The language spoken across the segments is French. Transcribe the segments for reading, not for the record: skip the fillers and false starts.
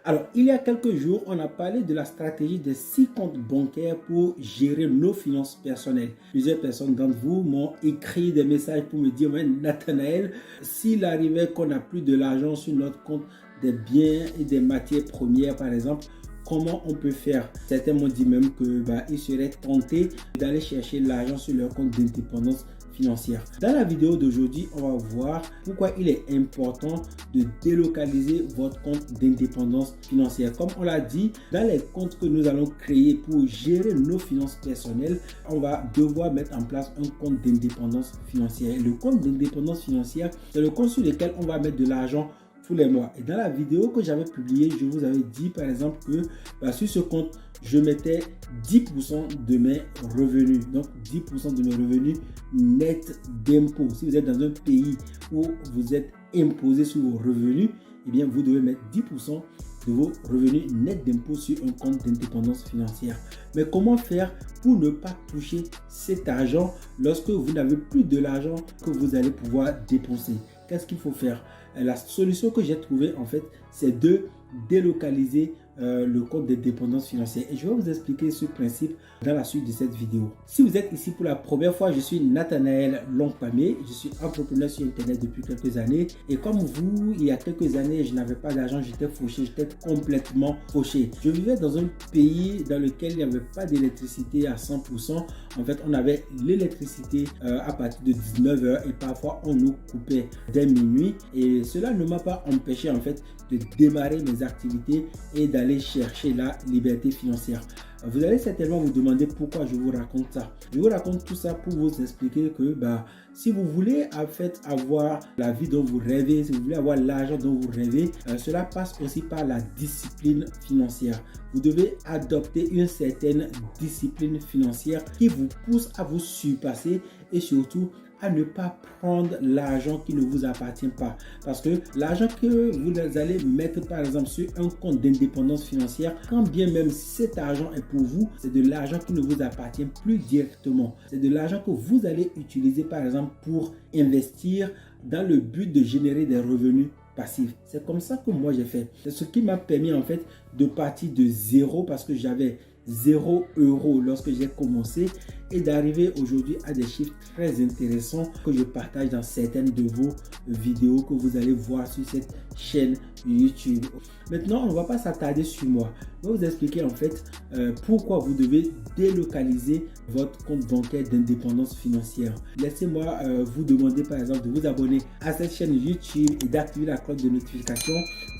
Alors, il y a quelques jours, on a parlé de la stratégie des 6 comptes bancaires pour gérer nos finances personnelles. Plusieurs personnes d'entre vous m'ont écrit des messages pour me dire, ouais, Nathanaël, s'il arrivait qu'on n'a plus de l'argent sur notre compte des biens et des matières premières, par exemple, comment on peut faire? Certains m'ont dit même qu'ils seraient tentés d'aller chercher l'argent sur leur compte d'indépendance financière. Dans la vidéo d'aujourd'hui, on va voir pourquoi il est important de délocaliser votre compte d'indépendance financière. Comme on l'a dit, dans les comptes que nous allons créer pour gérer nos finances personnelles, on va devoir mettre en place un compte d'indépendance financière. Et le compte d'indépendance financière, c'est le compte sur lequel on va mettre de l'argent tous les mois. Et dans la vidéo que j'avais publiée, je vous avais dit par exemple que sur ce compte, je mettais 10% de mes revenus. Donc 10% de mes revenus nets d'impôts. Si vous êtes dans un pays où vous êtes imposé sur vos revenus, eh bien vous devez mettre 10% de vos revenus nets d'impôts sur un compte d'indépendance financière. Mais comment faire pour ne pas toucher cet argent lorsque vous n'avez plus de l'argent que vous allez pouvoir dépenser? Qu'est-ce qu'il faut faire? La solution que j'ai trouvée, en fait, c'est de délocaliser le compte de dépendance financière. Et je vais vous expliquer ce principe dans la suite de cette vidéo. Si vous êtes ici pour la première fois, je suis Nathanaël Longpamé. Je suis entrepreneur sur Internet depuis quelques années. Et comme vous, il y a quelques années, je n'avais pas d'argent, j'étais fauché, j'étais complètement fauché. Je vivais dans un pays dans lequel il n'y avait pas d'électricité à 100%. En fait, on avait l'électricité à partir de 19h et parfois on nous coupait dès minuit. Et cela ne m'a pas empêché en fait de démarrer mes activités et d'aller chercher la liberté financière. Vous allez certainement vous demander pourquoi je vous raconte ça. Je vous raconte tout ça pour vous expliquer que si vous voulez en fait avoir la vie dont vous rêvez, si vous voulez avoir l'argent dont vous rêvez, cela passe aussi par la discipline financière. Vous devez adopter une certaine discipline financière qui vous pousse à vous surpasser et surtout à ne pas prendre l'argent qui ne vous appartient pas. Parce que l'argent que vous allez mettre par exemple sur un compte d'indépendance financière, quand bien même cet argent est pour vous, c'est de l'argent qui ne vous appartient plus directement. C'est de l'argent que vous allez utiliser par exemple pour investir dans le but de générer des revenus passifs. C'est comme ça que moi j'ai fait. C'est ce qui m'a permis en fait de partir de zéro parce que j'avais 0 € lorsque j'ai commencé et d'arriver aujourd'hui à des chiffres très intéressants que je partage dans certaines de vos vidéos que vous allez voir sur cette chaîne YouTube. Maintenant, on ne va pas s'attarder sur moi. Je vais vous expliquer en fait pourquoi vous devez délocaliser votre compte bancaire d'indépendance financière. Laissez-moi vous demander par exemple de vous abonner à cette chaîne YouTube et d'activer la cloche de notification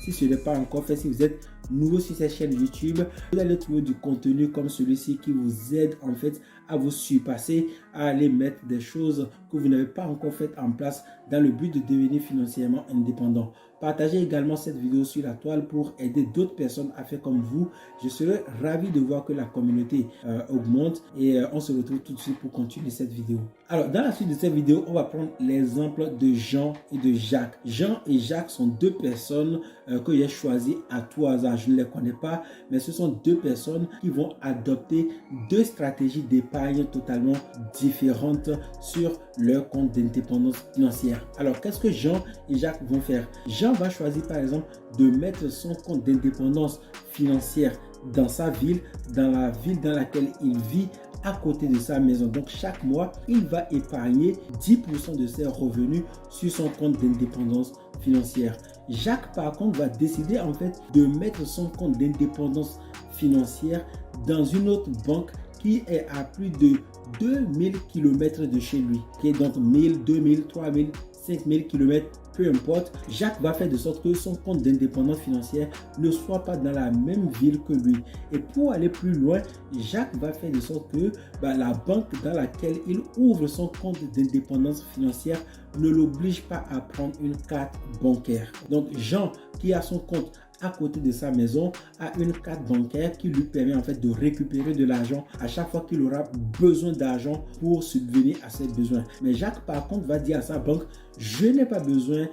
si ce n'est pas encore fait. Si vous êtes nouveau sur cette chaîne YouTube, vous allez trouver du contenu comme celui-ci qui vous aide en fait à vous surpasser, à aller mettre des choses que vous n'avez pas encore faites en place dans le but de devenir financièrement indépendant. Partagez également cette vidéo sur la toile pour aider d'autres personnes à faire comme vous. Je serai ravi de voir que la communauté augmente et on se retrouve tout de suite pour continuer cette vidéo. Alors, dans la suite de cette vidéo, on va prendre l'exemple de Jean et de Jacques. Jean et Jacques sont deux personnes que j'ai choisies à tout hasard. Je ne les connais pas, mais ce sont deux personnes qui vont adopter deux stratégies d'épargne totalement différentes sur leur compte d'indépendance financière. Alors, qu'est-ce que Jean et Jacques vont faire? Jean va choisir par exemple de mettre son compte d'indépendance financière dans sa ville, dans la ville dans laquelle il vit, à côté de sa maison. Donc chaque mois, il va épargner 10% de ses revenus sur son compte d'indépendance financière. Jacques, par contre, va décider en fait de mettre son compte d'indépendance financière dans une autre banque qui est à plus de 2000 km de chez lui, qui est donc 1000, 2000, 3000, 5000 km, peu importe. Jacques va faire de sorte que son compte d'indépendance financière ne soit pas dans la même ville que lui. Et pour aller plus loin, Jacques va faire de sorte que la banque dans laquelle il ouvre son compte d'indépendance financière ne l'oblige pas à prendre une carte bancaire. Donc Jean, qui a son compte à côté de sa maison, a une carte bancaire qui lui permet en fait de récupérer de l'argent à chaque fois qu'il aura besoin d'argent pour subvenir à ses besoins. Mais Jacques par contre va dire à sa banque: je n'ai pas besoin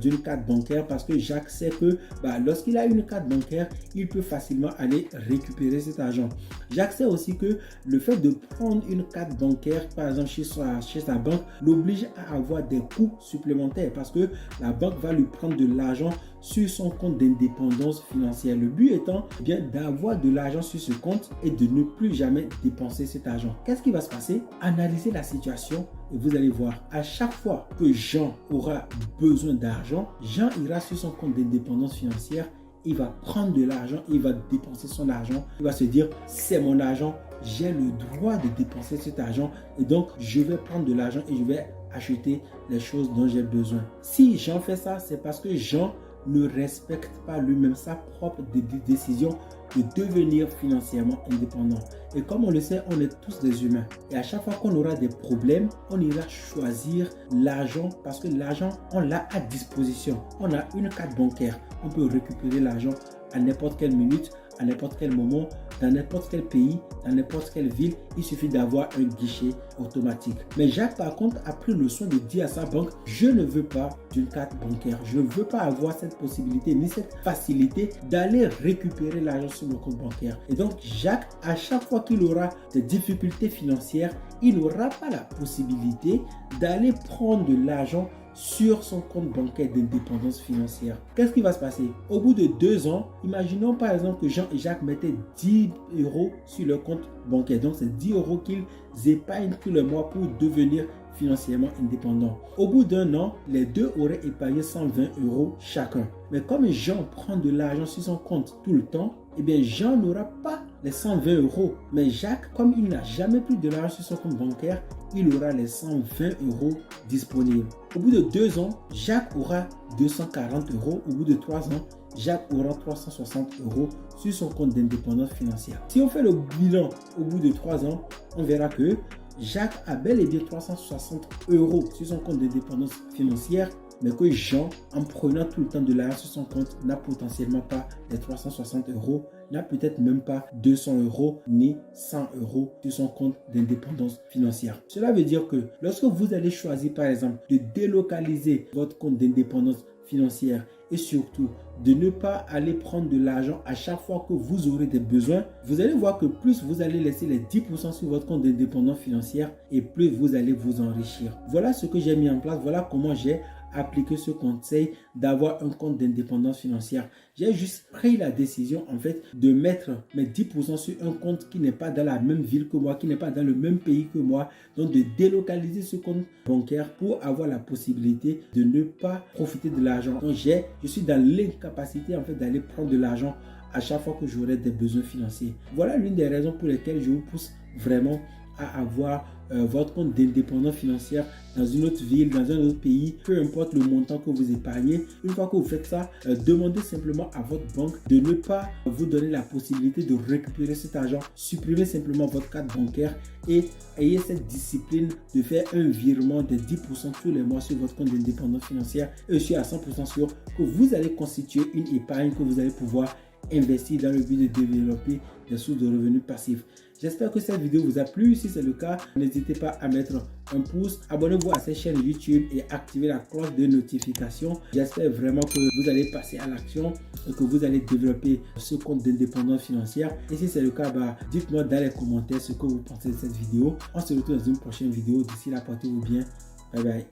d'une carte bancaire parce que Jacques sait que lorsqu'il a une carte bancaire, il peut facilement aller récupérer cet argent. Jacques sait aussi que le fait de prendre une carte bancaire, par exemple chez sa banque, l'oblige à avoir des coûts supplémentaires parce que la banque va lui prendre de l'argent sur son compte d'indépendance financière. Le but étant bien d'avoir de l'argent sur ce compte et de ne plus jamais dépenser cet argent. Qu'est-ce qui va se passer? Analysez la situation et vous allez voir, à chaque fois que Jean aura besoin d'argent, Jean ira sur son compte d'indépendance financière, il va prendre de l'argent, il va dépenser son argent, il va se dire c'est mon argent, j'ai le droit de dépenser cet argent et donc je vais prendre de l'argent et je vais acheter les choses dont j'ai besoin. Si Jean fait ça, c'est parce que Jean ne respecte pas lui-même sa propre décision de devenir financièrement indépendant. Et comme on le sait, on est tous des humains. Et à chaque fois qu'on aura des problèmes, on ira choisir l'argent parce que l'argent, on l'a à disposition. On a une carte bancaire. On peut récupérer l'argent à n'importe quelle minute, à n'importe quel moment, dans n'importe quel pays, dans n'importe quelle ville. Il suffit d'avoir un guichet automatique. Mais Jacques, par contre, a pris le soin de dire à sa banque, je ne veux pas d'une carte bancaire. Je ne veux pas avoir cette possibilité ni cette facilité d'aller récupérer l'argent sur le compte bancaire. Et donc, Jacques, à chaque fois qu'il aura des difficultés financières, il n'aura pas la possibilité d'aller prendre de l'argent sur son compte bancaire d'indépendance financière. Qu'est-ce qui va se passer? Au bout de 2 ans, imaginons par exemple que Jean et Jacques mettaient 10 € sur leur compte bancaire. Donc, c'est 10 € qu'ils épargnent tous les mois pour devenir financièrement indépendants. Au bout d'1 an, les deux auraient épargné 120 € chacun. Mais comme Jean prend de l'argent sur son compte tout le temps, eh bien Jean n'aura pas les 120 €. Mais Jacques, comme il n'a jamais plus de l'argent sur son compte bancaire, il aura les 120 € disponibles. Au bout de 2 ans, Jacques aura 240 €. Au bout de 3 ans, Jacques aura 360 € sur son compte d'indépendance financière. Si on fait le bilan au bout de 3 ans, on verra que Jacques a bel et bien 360 € sur son compte d'indépendance financière, mais que Jean, en prenant tout le temps de l'argent sur son compte, n'a potentiellement pas les 360 €, n'a peut-être même pas 200 € ni 100 € sur son compte d'indépendance financière. Cela veut dire que lorsque vous allez choisir par exemple de délocaliser votre compte d'indépendance financière et surtout de ne pas aller prendre de l'argent à chaque fois que vous aurez des besoins, vous allez voir que plus vous allez laisser les 10% sur votre compte d'indépendance financière et plus vous allez vous enrichir. Voilà ce que j'ai mis en place, voilà comment j'ai appliqué ce conseil d'avoir un compte d'indépendance financière. J'ai juste pris la décision en fait de mettre mes 10% sur un compte qui n'est pas dans la même ville que moi, qui n'est pas dans le même pays que moi, donc de délocaliser ce compte bancaire pour avoir la possibilité de ne pas profiter de l'argent. Donc je suis dans l'incapacité en fait d'aller prendre de l'argent à chaque fois que j'aurai des besoins financiers. Voilà l'une des raisons pour lesquelles je vous pousse vraiment à avoir votre compte d'indépendance financière dans une autre ville, dans un autre pays, peu importe le montant que vous épargnez. Une fois que vous faites ça, demandez simplement à votre banque de ne pas vous donner la possibilité de récupérer cet argent. Supprimez simplement votre carte bancaire et ayez cette discipline de faire un virement de 10% tous les mois sur votre compte d'indépendance financière. Et je suis à 100% sûr que vous allez constituer une épargne que vous allez pouvoir investir dans le but de développer des sources de revenus passifs. J'espère que cette vidéo vous a plu. Si c'est le cas, n'hésitez pas à mettre un pouce, abonnez-vous à cette chaîne YouTube et activez la cloche de notification. J'espère vraiment que vous allez passer à l'action et que vous allez développer ce compte d'indépendance financière. Et si c'est le cas, dites-moi dans les commentaires ce que vous pensez de cette vidéo. On se retrouve dans une prochaine vidéo. D'ici là, portez-vous bien. Bye bye.